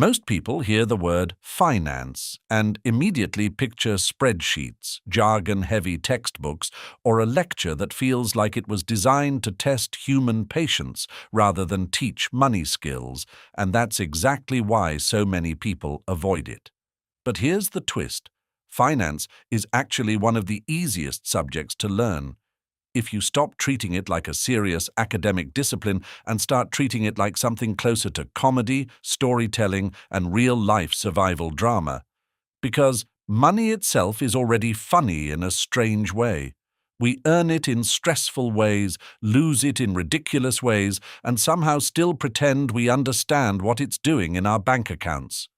Most people hear the word finance and immediately picture spreadsheets, jargon-heavy textbooks, or a lecture that feels like it was designed to test human patience rather than teach money skills, and that's exactly why so many people avoid it. But here's the twist. Finance is actually one of the easiest subjects to learn. If you stop treating it like a serious academic discipline and start treating it like something closer to comedy, storytelling, and real-life survival drama. Because money itself is already funny in a strange way. We earn it in stressful ways, lose it in ridiculous ways, and somehow still pretend we understand what it's doing in our bank accounts.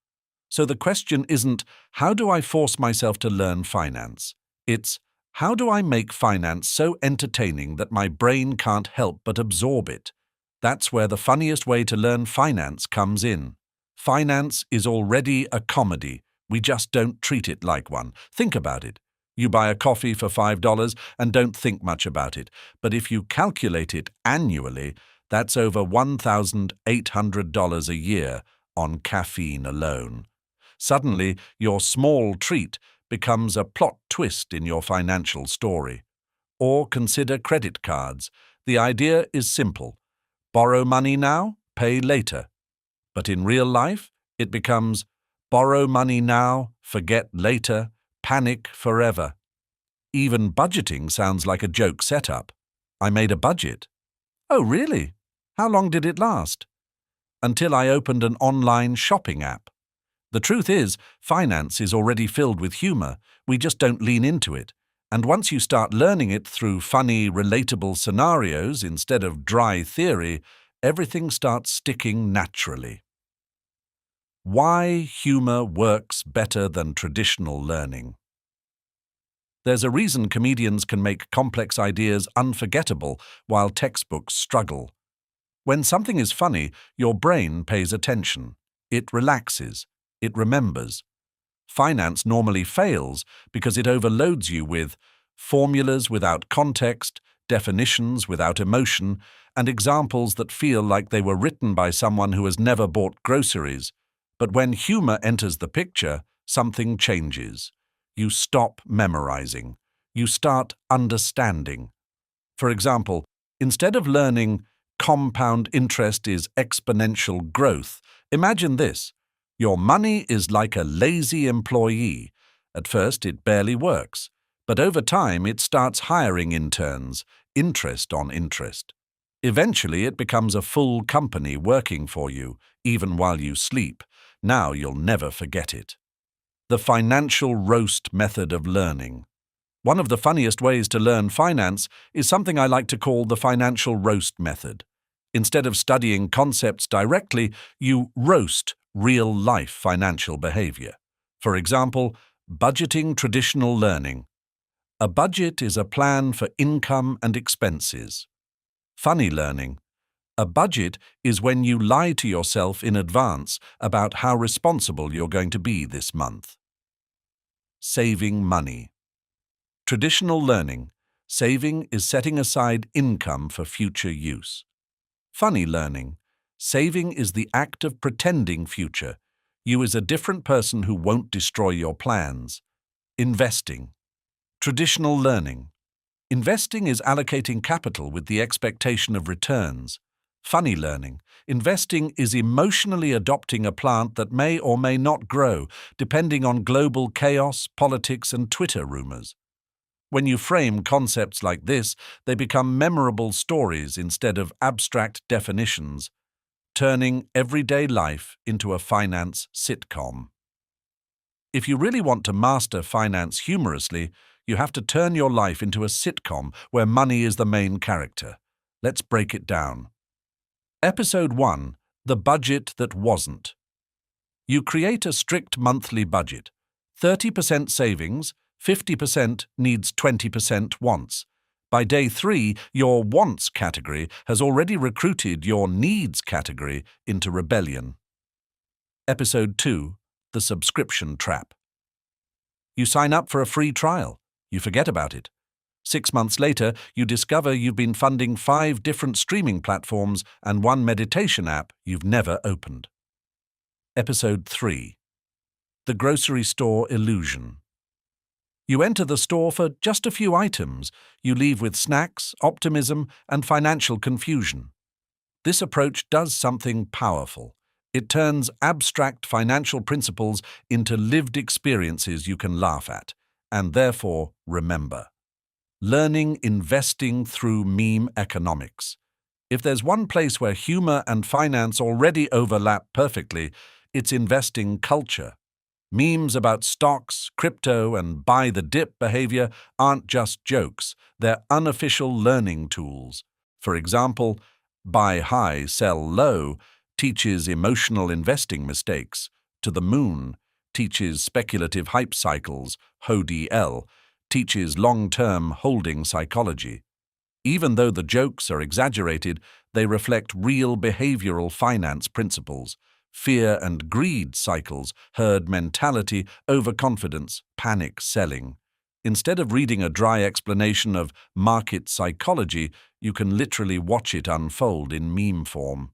So the question isn't, how do I force myself to learn finance? It's, how do I make finance so entertaining that my brain can't help but absorb it? That's where the funniest way to learn finance comes in. Finance is already a comedy. We just don't treat it like one. Think about it. You buy a coffee for $5 and don't think much about it. But if you calculate it annually, that's over $1,800 a year on caffeine alone. Suddenly, your small treat becomes a plot twist in your financial story. Or consider credit cards. The idea is simple. Borrow money now, pay later. But in real life, it becomes borrow money now, forget later, panic forever. Even budgeting sounds like a joke setup. I made a budget. Oh, really? How long did it last? Until I opened an online shopping app. The truth is, finance is already filled with humor. We just don't lean into it. And once you start learning it through funny, relatable scenarios instead of dry theory, everything starts sticking naturally. Why humor works better than traditional learning. There's a reason comedians can make complex ideas unforgettable while textbooks struggle. When something is funny, your brain pays attention. It relaxes. It remembers. Finance normally fails because it overloads you with formulas without context, definitions without emotion, and examples that feel like they were written by someone who has never bought groceries. But when humor enters the picture, something changes. You stop memorizing. You start understanding. For example, instead of learning compound interest is exponential growth, imagine this. Your money is like a lazy employee. At first, it barely works, but over time, it starts hiring interns, interest on interest. Eventually, it becomes a full company working for you, even while you sleep. Now you'll never forget it. The financial roast method of learning. One of the funniest ways to learn finance is something I like to call the financial roast method. Instead of studying concepts directly, you roast real-life financial behavior. For example, budgeting traditional learning. A budget is a plan for income and expenses. Funny learning. A budget is when you lie to yourself in advance about how responsible you're going to be this month. Saving money. Traditional learning. Saving is setting aside income for future use. Funny learning. Saving is the act of pretending future. You is a different person who won't destroy your plans. Investing. Traditional learning. Investing is allocating capital with the expectation of returns. Funny learning. Investing is emotionally adopting a plant that may or may not grow, depending on global chaos, politics, and Twitter rumors. When you frame concepts like this, they become memorable stories instead of abstract definitions, turning everyday life into a finance sitcom. If you really want to master finance humorously, you have to turn your life into a sitcom where money is the main character. Let's break it down. Episode 1. The Budget That Wasn't. You create a strict monthly budget. 30% savings, 50% needs, 20% wants. By day 3, your wants category has already recruited your needs category into rebellion. Episode 2. The Subscription Trap. You sign up for a free trial. You forget about it. 6 months later, you discover you've been funding 5 different streaming platforms and 1 meditation app you've never opened. Episode 3. The Grocery Store Illusion. You enter the store for just a few items. You leave with snacks, optimism, and financial confusion. This approach does something powerful. It turns abstract financial principles into lived experiences you can laugh at, and therefore remember. Learning investing through meme economics. If there's one place where humor and finance already overlap perfectly, it's investing culture. Memes about stocks, crypto, and buy the dip behavior aren't just jokes, they're unofficial learning tools. For example, buy high, sell low teaches emotional investing mistakes. To the moon teaches speculative hype cycles. HODL teaches long-term holding psychology. Even though the jokes are exaggerated, they reflect real behavioral finance principles. Fear and greed cycles, herd mentality, overconfidence, panic selling. Instead of reading a dry explanation of market psychology, you can literally watch it unfold in meme form.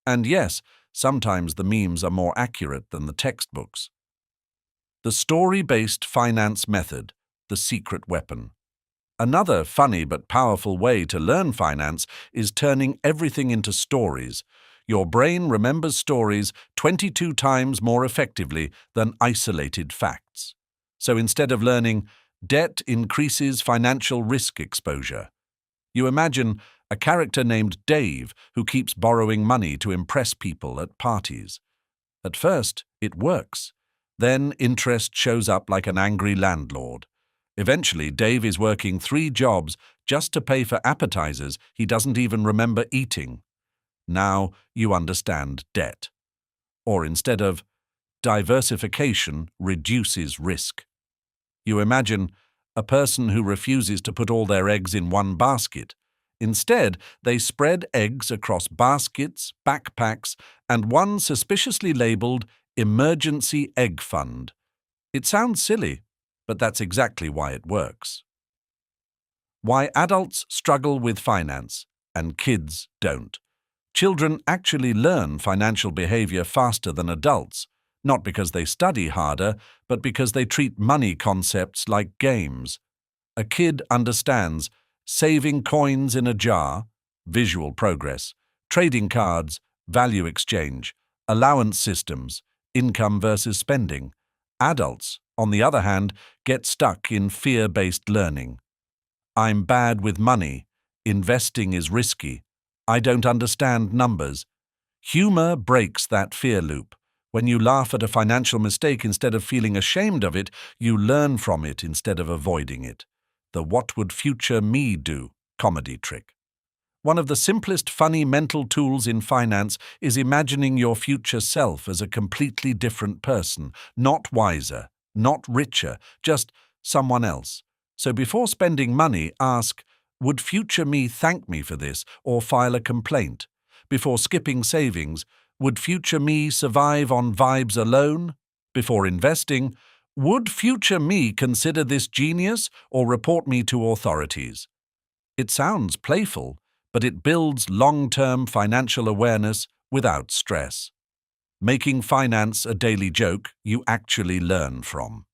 And yes, sometimes the memes are more accurate than the textbooks. The story-based finance method, the secret weapon. Another funny but powerful way to learn finance is turning everything into stories. Your brain remembers stories 22 times more effectively than isolated facts. So instead of learning, debt increases financial risk exposure, you imagine a character named Dave who keeps borrowing money to impress people at parties. At first, it works. Then interest shows up like an angry landlord. Eventually, Dave is working 3 jobs just to pay for appetizers he doesn't even remember eating. Now you understand debt. Or instead of diversification reduces risk. You imagine a person who refuses to put all their eggs in one basket. Instead, they spread eggs across baskets, backpacks, and one suspiciously labeled emergency egg fund. It sounds silly, but that's exactly why it works. Why adults struggle with finance and kids don't. Children actually learn financial behavior faster than adults, not because they study harder, but because they treat money concepts like games. A kid understands saving coins in a jar, visual progress, trading cards, value exchange, allowance systems, income versus spending. Adults, on the other hand, get stuck in fear-based learning. I'm bad with money. Investing is risky. I don't understand numbers. Humor breaks that fear loop. When you laugh at a financial mistake instead of feeling ashamed of it, you learn from it instead of avoiding it. The "what would future me do" comedy trick. One of the simplest funny mental tools in finance is imagining your future self as a completely different person, not wiser, not richer, just someone else. So before spending money, ask, would future me thank me for this or file a complaint? Before skipping savings, would future me survive on vibes alone? Before investing, would future me consider this genius or report me to authorities? It sounds playful, but it builds long-term financial awareness without stress. Making finance a daily joke you actually learn from.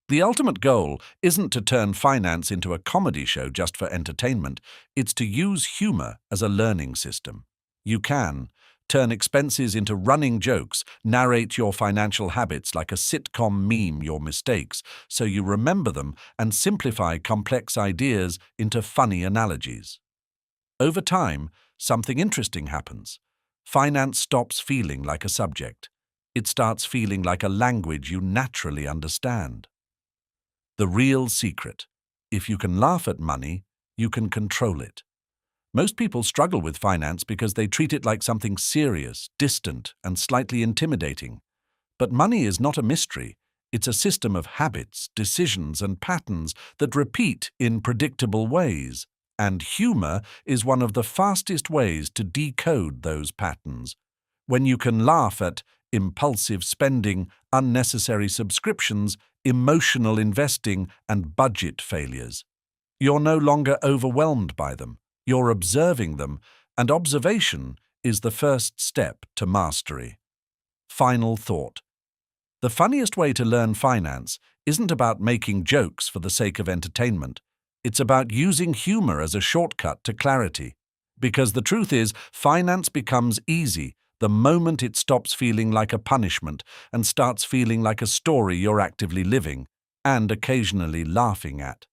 The ultimate goal isn't to turn finance into a comedy show just for entertainment, it's to use humor as a learning system. You can turn expenses into running jokes, narrate your financial habits like a sitcom meme your mistakes, so you remember them, and simplify complex ideas into funny analogies. Over time, something interesting happens. Finance stops feeling like a subject. It starts feeling like a language you naturally understand. The real secret: if you can laugh at money, you can control it. Most people struggle with finance because they treat it like something serious, distant, and slightly intimidating. But money is not a mystery. It's a system of habits, decisions, and patterns that repeat in predictable ways. And humor is one of the fastest ways to decode those patterns. When you can laugh at impulsive spending, unnecessary subscriptions, emotional investing, and budget failures, you're no longer overwhelmed by them. You're observing them, and observation is the first step to mastery. Final thought. The funniest way to learn finance isn't about making jokes for the sake of entertainment. It's about using humor as a shortcut to clarity. Because the truth is, finance becomes easy the moment it stops feeling like a punishment and starts feeling like a story you're actively living and occasionally laughing at.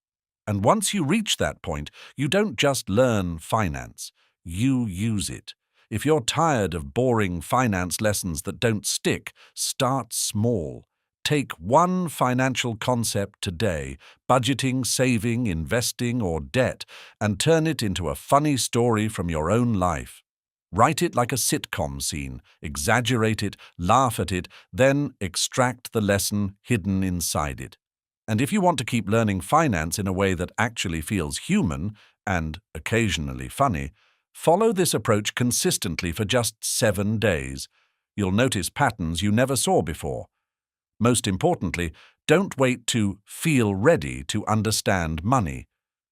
And once you reach that point, you don't just learn finance, you use it. If you're tired of boring finance lessons that don't stick, start small. Take one financial concept today, budgeting, saving, investing, or debt, and turn it into a funny story from your own life. Write it like a sitcom scene, exaggerate it, laugh at it, then extract the lesson hidden inside it. And if you want to keep learning finance in a way that actually feels human and occasionally funny, follow this approach consistently for just 7 days. You'll notice patterns you never saw before. Most importantly, don't wait to feel ready to understand money.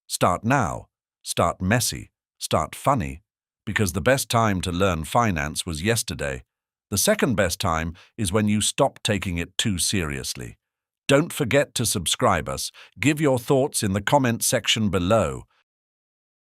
Start now. Start messy. Start funny. Because the best time to learn finance was yesterday. The second best time is when you stop taking it too seriously. Don't forget to subscribe us. Give your thoughts in the comment section below.